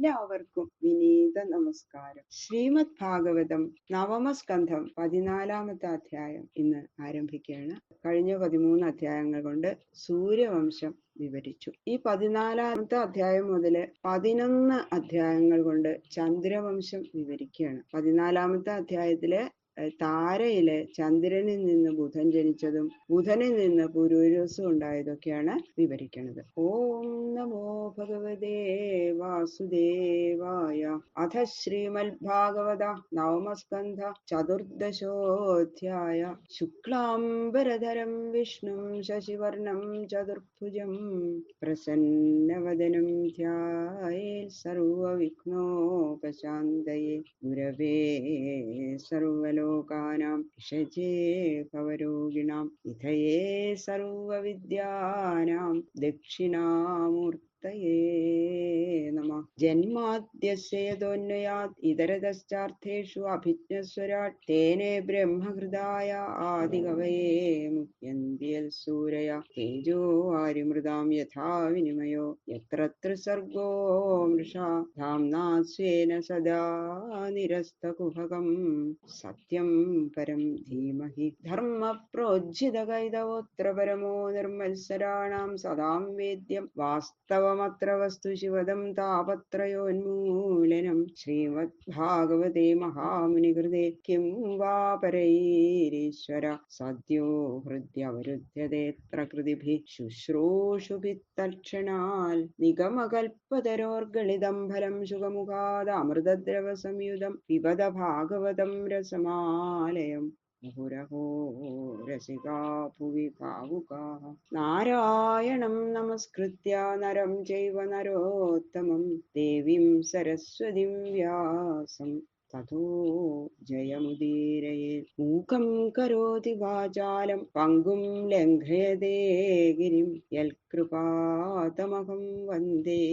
എല്ലാവർക്കും വിനീത നമസ്കാരം. ശ്രീമദ് ഭാഗവതം നവമസ്കന്ധം 14-ാമത്തെ അധ്യായം ഇന്ന് ആരംഭിക്കുകയാണ്. കഴിഞ്ഞ 13 അധ്യായങ്ങൾ കൊണ്ട് സൂര്യവംശം വിവരിച്ചു. ഈ 14-ാമത്തെ അധ്യായം മുതൽ 11 അധ്യായങ്ങൾ കൊണ്ട് ചന്ദ്രവംശം വിവരിക്കുകയാണ്. 14-ാമത്തെ അധ്യായത്തിലെ താരയില് ചന്ദ്രനിൽ നിന്ന് ബുധൻ ജനിച്ചതും ബുധനിൽ നിന്ന് പുരൂരസും ഉണ്ടായതൊക്കെയാണ് വിവരിക്കുന്നത്. ഓം നമോ ഭഗവതേ വാസുദേവായ. അഥ ശ്രീമദ് ഭാഗവത നവമസ്കന്ധ ചതുർദശോധ്യായ. ശുക്ലാംബരധരം വിഷ്ണും ശശിവർണം ചതുർഭുജം പ്രസന്നവദനം ധ്യായേൽ സർവവിഘ്നോപശാന്തയേ. ഗുരവേ സർവലോകാനാം ഭിഷജേ ഭവരോഗിണാം നിധയേ സർവവിദ്യാനാം ദക്ഷിണാമൂർത്തയേ നമഃ. ജന്മാദ്യസ്യ യതോന്വയാത് ഇതരതശ്ചാർത്ഥേഷു അഭിജ്ഞസ്വരാട് തേനേ ബ്രഹ്മഹൃദായ ആദികവയേ മുഹ്യന്തി യൽസൂരയ. തേജോ വാരിമൃതാം യഥാ വിനിമയോ യത്ര ത്രിസർഗോ മൃഷാ ധാംനാ സ്വേന സദാ നിരസ്തകുഹകം സത്യം പരം ധീമഹി. ധർമ്മ പ്രോജ്ജിതകൈതവോത്ര പരമോ നിർമത്സരാണാം സദാം വേദ്യം വാസ്തവമത്ര വസ്തു ശിവദം താപത്രയോന്മൂലനം. ശ്രീമദ് ഭാഗവതേ മഹാമുനികൃതേ കിം വാ പരൈരീശ്വര സദ്യോ ഹൃദ്യവരുധ്യതേത്ര കൃതിഭിഃ ശുശ്രൂഷുഭിः തൽക്ഷണാൽ. നിഗമകൽപ്പതരോർഗളിതം ഫലം ശുഖമുഖാദ അമൃതദ്രവ സംയുതം പിബത ഭാഗവതം രസമാലയം. മുഹുരഹോ രസികാ ഭുവി ഭാവുകാഃ. നാരായണം നമസ്കൃത്യ നരം ചൈവ നരോത്തമം ദേവീം സരസ്വതീം വ്യാസം തതോ ജയമുദീരയേത്. മൂകം കരോതി വാചാലം പങ്കും ലംഘയതേ ഗിരിം യൽകൃപാതമഹം വന്ദേ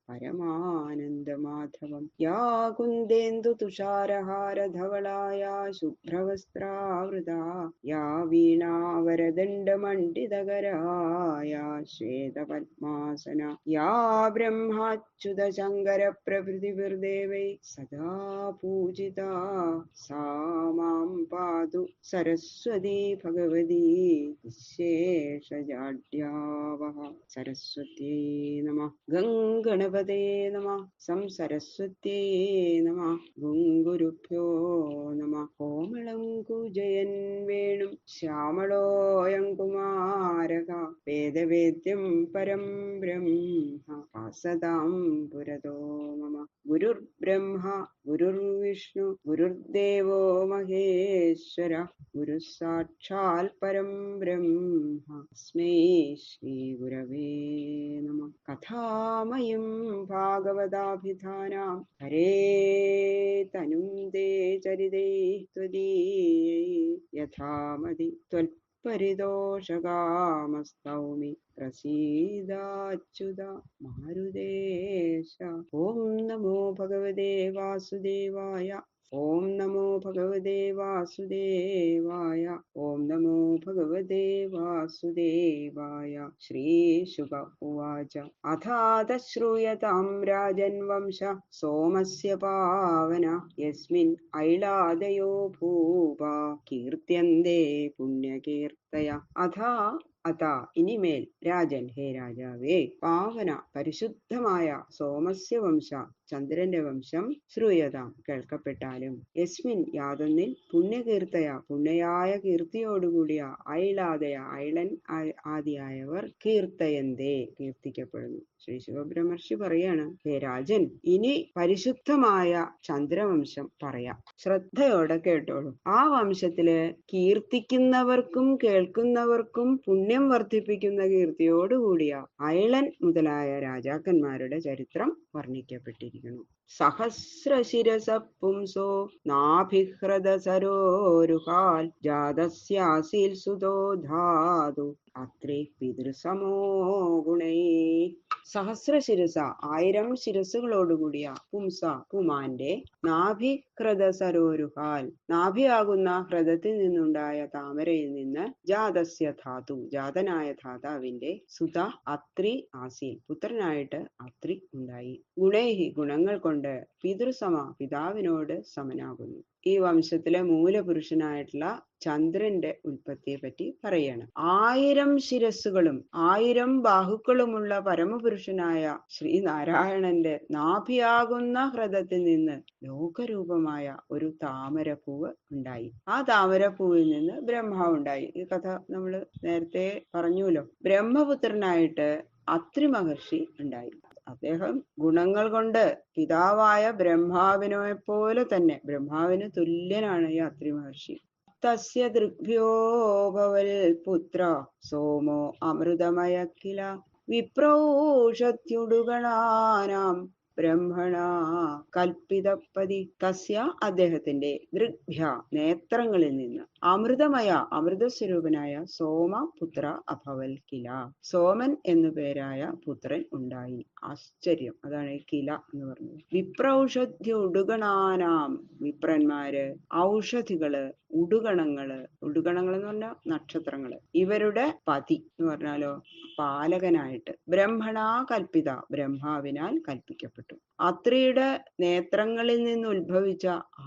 പരമാനന്ദമാധവം. യാ കുന്ദേന്ദു തുഷാരഹാരധവളായ ശുഭ്രവസ്ത്രാവൃതാ യാ വീണാവരദണ്ഡമണ്ഡിതകരായ ശ്വേതപദ്മാസന യാ ബ്രഹ്മാച്യുത ശങ്കര പ്രഭൃതിഭിർദേവൈ സദാ പൂജിതാ സാ മാം പാതു സരസ്വതീ ഭഗവതി വിശേഷജാഡ്യാവഹ. സരസ്വത്യേ നമഃ. ഗംഗണപതേ നമഃ. സംസരസ്വത്യേ നമഃ. ഗുരുഭ്യോ നമഃ. കോമളം കൂജയൻ വേണും ശ്യാമളോയം കുമാരക വേദവേദ്യം പരം ബ്രഹ്മ പാസതാം പുരതോ മമ. ഗുരുർബ്രഹ്മ ഗുരുർവിഷ്ണു ഗുരുർദേവോ മഹേശ്വര ഗുരുഃ സാക്ഷാൽ പരം ബ്രഹ്മ തസ്മൈ ശ്രീ ഗുരവേ നമഃ. കഥാമയം ഭാഗവതാഭിധാനാം ഹരേ തനും തേ ചരിതൈഃ ത്വദീയൈ യഥാമതി ത്വൽപരിതോഷകാമസ്തൗമി പ്രസീദാച്യുത മാരുതേശ. ഓം നമോ ഭഗവതേ വാസുദേവായ. ഓം നമോ ഭഗവതേ വാസുദേവായ. ഓം നമോ ഭഗവതേ വാസുദേവായ. ശ്രീശുക ഉവാച. അഥാത ശ്രൂയതാം രാജൻവംശ സോമസ്യ പാവന യസ്മിൻ ഐളാദയോ ഭൂപ കീർത്യന്തേ പുണ്യകീർത്തയ. അഥാ ഇനിമേൽ രാജൻ, ഹേ രാജാവേ, പാവന പരിശുദ്ധമായ സോമസ്യ വംശ ചന്ദ്രന്റെ വംശം ശ്രൂയതാം കേൾക്കപ്പെട്ടാലും യസ്മിൻ യാതൊന്നിൽ പുണ്യകീർത്തയ പുണ്യയായ കീർത്തിയോടുകൂടിയ ഐളാദയ ഐളൻ ആദിയായവർ കീർത്തയന്തേ കീർത്തിക്കപ്പെടുന്നു. ശ്രീ ശിവബ്രഹ്മർഷി പറയാണ്, ഹേ രാജൻ, ഇനി പരിശുദ്ധമായ ചന്ദ്രവംശം പറയാം, ശ്രദ്ധയോടെ കേട്ടോളൂ. ആ വംശത്തില് കീർത്തിക്കുന്നവർക്കും കേൾക്കുന്നവർക്കും പുണ്യം വർദ്ധിപ്പിക്കുന്ന കീർത്തിയോടുകൂടിയ ഐളൻ മുതലായ രാജാക്കന്മാരുടെ ചരിത്രം വർണ്ണിക്കപ്പെട്ടിരിക്കുന്നു. സഹസ്രശിരസ പുംസോ നാഭിഹൃദ സരോരുഹാൽ ജാതസ്യാസീൽ സുതോ ധാതു അത്രേ പിതൃസമോ ഗുണൈ. സഹസ്രശിരസ 1000 ശിരസുകളോടുകൂടിയ പുംസ പുമാന്റെ നാഭിഹൃദ സരോരുഹാൽ നാഭിയാകുന്ന ഹൃദത്തിൽ നിന്നുണ്ടായ താമരയിൽ നിന്ന് ജാതസ്യ ധാതു ജാതനായ ധാതാവിന്റെ സുത അത്രി ആസീൽ പുത്രനായിട്ട് അത്രി ഉണ്ടായി. ഗുണൈഹി ഗുണങ്ങൾ കൊണ്ട് പിതൃസമ പിതാവിനോട് സമനാകുന്നു. ഈ വംശത്തിലെ മൂലപുരുഷനായിട്ടുള്ള ചന്ദ്രന്റെ ഉൽപ്പത്തിയെ പറ്റി പറയാണ്. 1000 ശിരസ്സുകളും 1000 ബാഹുക്കളുമുള്ള പരമപുരുഷനായ ശ്രീനാരായണന്റെ നാഭിയാകുന്ന ഹൃദത്തിൽ നിന്ന് ലോകരൂപമായ ഒരു താമരപ്പൂവ് ഉണ്ടായി. ആ താമരപ്പൂവിൽ നിന്ന് ബ്രഹ്മാവ് ഉണ്ടായി. ഈ കഥ നമ്മൾ നേരത്തെ പറഞ്ഞുല്ലോ. ബ്രഹ്മപുത്രനായിട്ട് അത്രി മഹർഷി ഉണ്ടായി. അദ്ദേഹം ഗുണങ്ങൾ കൊണ്ട് പിതാവായ ബ്രഹ്മാവിനെ പോലെ തന്നെ ബ്രഹ്മാവിന് തുല്യനാണ് ഈ അത്രി മഹർഷി. തസ്യ ദൃഗ്ഭ്യോ ഭവൽ പുത്ര സോമോ അമൃതമയ കില വിപ്രൗഷത്യുടുഗണാനാം ബ്രഹ്മണ കൽപ്പിതപ്പതി. തസ്യ അദ്ദേഹത്തിന്റെ ദൃഗ്ഭ്യ നേത്രങ്ങളിൽ നിന്ന് അമൃതമയ അമൃതസ്വരൂപനായ സോമ പുത്ര അഭവൽ കില സോമൻ എന്നു പേരായ പുത്രൻ ഉണ്ടായി. ആശ്ചര്യം, അതാണ് കില എന്ന് പറഞ്ഞത്. വിപ്രൗഷധ്യ ഉടുഗണാനാം വിപ്രന്മാര്, ഔഷധികള്, ഉടുഗണങ്ങള് എന്ന് പറഞ്ഞാൽ നക്ഷത്രങ്ങള്, ഇവരുടെ പതി എന്ന് പറഞ്ഞാലോ പാലകനായിട്ട് ബ്രഹ്മണാ കൽപ്പിത ബ്രഹ്മാവിനാൽ കൽപ്പിക്കപ്പെട്ടു. അത്രിയുടെ നേത്രങ്ങളിൽ നിന്ന് ഉത്ഭവിച്ച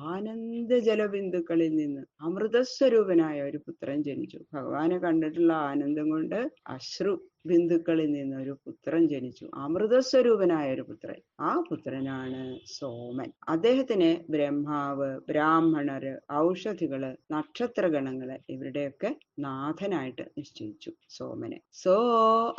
ആനന്ദ ജലബിന്ദുക്കളിൽ നിന്ന് അമൃതസ്വരൂപനായ ഒരു പുത്രൻ ജനിച്ചു. ഭഗവാനെ കണ്ടിട്ടുള്ള ആനന്ദം കൊണ്ട് അശ്രു ബിന്ദുക്കളിൽ നിന്ന് ഒരു പുത്രൻ ജനിച്ചു. അമൃതസ്വരൂപനായ ഒരു പുത്രൻ. ആ പുത്രനാണ് സോമൻ. അദ്ദേഹത്തിന് ബ്രഹ്മാവ്, ബ്രാഹ്മണര്, ഔഷധികള്, നക്ഷത്രഗണങ്ങള് ഇവരുടെയൊക്കെ നാഥനായിട്ട് നിശ്ചയിച്ചു സോമനെ. സോ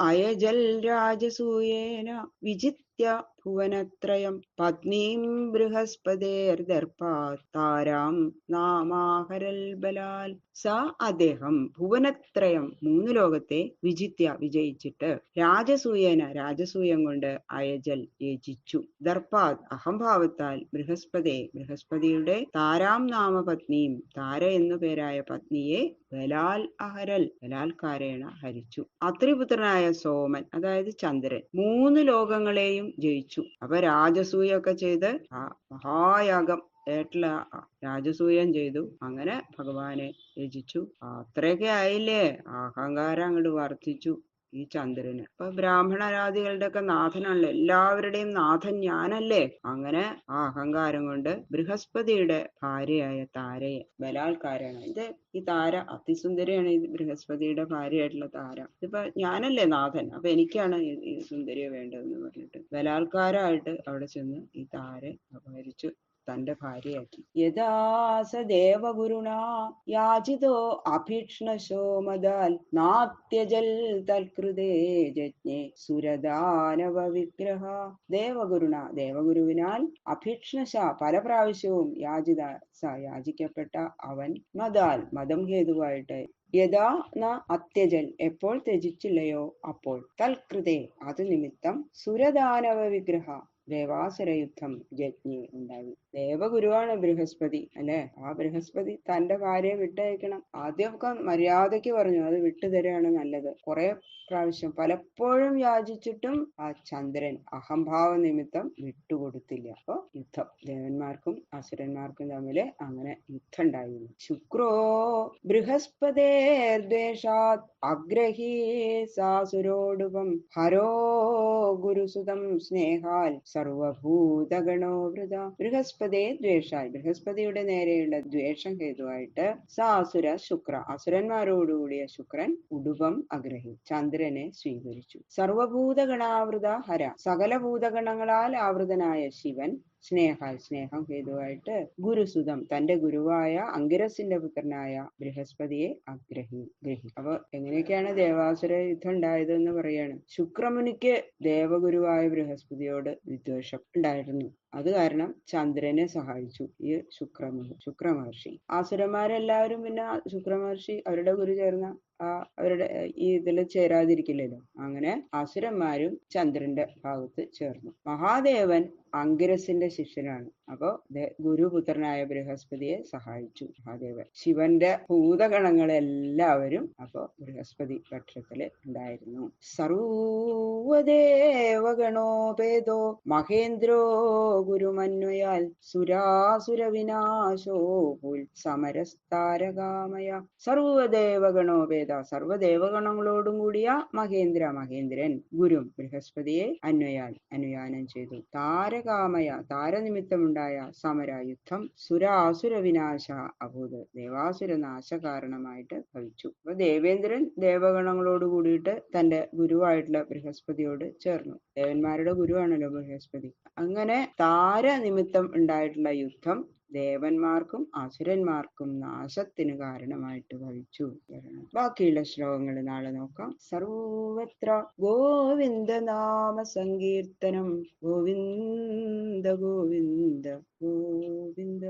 അയജൽ രാജസൂയേന വിജിത്യ ഭുവനത്രയം പത്നീം ബൃഹസ്പതേർദർപ്പാത് താരാം നാമാഹരൽ ബലാൽ. സ അദ്ദേഹം ഭുവനത്രയം 3 ലോകത്തെ വിജയിച്ചിട്ട് രാജസൂയേന രാജസൂയം കൊണ്ട് അയജൽ യജിച്ചു ദർപ്പാത് അഹംഭാവത്താൽ ബൃഹസ്പതിയുടെ താരാം നാമപത്നിയും താര എന്നു പേരായ പത്നിയെ ബലാൽ അഹരൽ ബലാൽക്കാരേണ ഹരിച്ചു. അത്രിപുത്രനായ സോമൻ അതായത് ചന്ദ്രൻ 3 ലോകങ്ങളെയും ജയിച്ചു. അപ്പൊ രാജസൂയൊക്കെ ചെയ്ത് ആ മഹായാഗം ഏട്ടുള്ള രാജസൂയം ചെയ്തു. അങ്ങനെ ഭഗവാനെ യജിച്ചു. അത്രയൊക്കെ ആയില്ലേ, അഹങ്കാരം അങ്ങോട്ട് വർദ്ധിച്ചു ഈ ചന്ദ്രന്. അപ്പൊ ബ്രാഹ്മണരാദികളുടെ ഒക്കെ നാഥനാണല്ലോ, എല്ലാവരുടെയും നാഥൻ ഞാനല്ലേ. അങ്ങനെ ആ അഹങ്കാരം കൊണ്ട് ബൃഹസ്പതിയുടെ ഭാര്യയായ താരയെ ബലാത്കാരാണ്. ഈ താര അതിസുന്ദരിയാണ്. ഈ ബൃഹസ്പതിയുടെ ഭാര്യയായിട്ടുള്ള താര. ഇതിപ്പോ ഞാനല്ലേ നാഥൻ, അപ്പൊ എനിക്കാണ് ഈ സുന്ദരിയെ വേണ്ടതെന്ന് പറഞ്ഞിട്ട് ബലാത്കാരമായിട്ട് അവിടെ ചെന്ന് ഈ താരെ അപഹരിച്ചു തന്റെ ഭാര്യയാക്കി. യഥാസ ദേവഗുരുണാ യാചിതോ അഭീക്ഷ്ണശോ മദാൽ നാത്യജൽ തൽകൃതേ ജജ്ഞേ സുരദാനവ വിഗ്രഹ. ദേവഗുരുവിനാൽ അഭീക്ഷ്ണശ പല പ്രാവശ്യവും യാചിക്കപ്പെട്ട അവൻ മതം ഹേതുവായിട്ട് യഥാ ന അത്യജൽ എപ്പോൾ ത്യജിച്ചില്ലയോ അപ്പോൾ തൽകൃതേ അത് നിമിത്തം സുരദാനവ വിഗ്രഹ ദേവാസുര യുദ്ധം ജജ്ഞി ഉണ്ടായി. ദേവഗുരുവാണ് ബൃഹസ്പതി അല്ലെ. ആ ബൃഹസ്പതി തന്റെ ഭാര്യയെ വിട്ടയക്കണം. ആദ്യമൊക്കെ മര്യാദയ്ക്ക് പറഞ്ഞു അത് വിട്ടുതരാണ് നല്ലത്. കുറെ പ്രാവശ്യം പലപ്പോഴും യാചിച്ചിട്ടും ആ ചന്ദ്രൻ അഹംഭാവ നിമിത്തം വിട്ടുകൊടുത്തില്ല. അപ്പൊ യുദ്ധം ദേവന്മാർക്കും അസുരന്മാർക്കും തമ്മില് അങ്ങനെ യുദ്ധം ഉണ്ടായിരുന്നു. ശുക്രോ ബൃഹസ്പതേർദ്വേഷാത് അഗ്രഹീ സാസുരോടുപം ഹരോ ഗുരുസുതം സ്നേഹാൽ സർവഭൂതഗണോ വൃത. ബൃഹസ്പതിയുടെ നേരെയുള്ള ദ്വേഷം ഹേതുവായിട്ട് അസുരന്മാരോടുകൂടിയ ശുക്രൻ ഉടുപം അഗ്രഹി ചന്ദ്രനെ സ്വീകരിച്ചു. സർവഭൂതഗണാവൃത ഹര സകല ഭൂതഗണങ്ങളാൽ ആവൃതനായ ശിവൻ സ്നേഹം ഹേതുവായിട്ട് ഗുരുസുതം തന്റെ ഗുരുവായ അങ്കിരസിന്റെ പുത്രനായ ബൃഹസ്പതിയെ ഗ്രഹി. അപ്പൊ എങ്ങനെയൊക്കെയാണ് ദേവാസുര യുദ്ധം ഉണ്ടായത് എന്ന് പറയാണ്. ശുക്രമുനിക്ക് ദേവഗുരുവായ ബൃഹസ്പതിയോട് വിദ്വേഷം ഉണ്ടായിരുന്നു. അത് കാരണം ചന്ദ്രനെ സഹായിച്ചു ഈ ശുക്രമഹർഷി. ആസുരന്മാരെല്ലാവരും പിന്നെ ശുക്രമഹർഷി അവരുടെ ഗുരു ചേർന്ന അവരുടെ ഈ ഇതിൽ ചേരാതിരിക്കില്ലല്ലോ. അങ്ങനെ അസുരന്മാരും ചന്ദ്രന്റെ ഭാഗത്ത് ചേർന്നു. മഹാദേവൻ അങ്കിരസിന്റെ ശിഷ്യനാണ്. അപ്പോ ഗുരുപുത്രനായ ബൃഹസ്പതിയെ സഹായിച്ചു മഹാദേവൻ. ശിവന്റെ ഭൂതഗണങ്ങളെല്ലാവരും അപ്പോ ബൃഹസ്പതി പക്ഷത്തില് ഉണ്ടായിരുന്നു. സർവദേവഗണോപേതോ മഹേന്ദ്രോ ഗുരുമന്വയാൽ സുരാസുര വിനാശോ പുൽ സമരസ്താരകാമയ. സർവദേവഗണോപേത, സർവദേവഗണങ്ങളോടും കൂടിയ മഹേന്ദ്രൻ ഗുരു ബൃഹസ്പതിയെ അനുയാനം ചെയ്തു. താരകാമയ, താരനിമിത്തമുണ്ടായ സമര യുദ്ധം, സുരാസുര വിനാശ അഭൂത്, ദേവാസുര നാശ കാരണമായിട്ട് ഭവിച്ചു. അപ്പൊ ദേവേന്ദ്രൻ ദേവഗണങ്ങളോട് കൂടിയിട്ട് തന്റെ ഗുരുവായിട്ടുള്ള ബൃഹസ്പതിയോട് ചേർന്നു. ദേവന്മാരുടെ ഗുരുവാണല്ലോ ബൃഹസ്പതി. അങ്ങനെ താരനിമിത്തം ഉണ്ടായിട്ടുള്ള യുദ്ധം ദേവന്മാർക്കും അസുരന്മാർക്കും നാശത്തിന് കാരണമായിട്ട് ഭവിച്ചു. ബാക്കിയുള്ള ശ്ലോകങ്ങൾ നാളെ നോക്കാം. സർവത്ര ഗോവിന്ദ നാമ സങ്കീർത്തനം. ഗോവിന്ദ ഗോവിന്ദ ഗോവിന്ദ.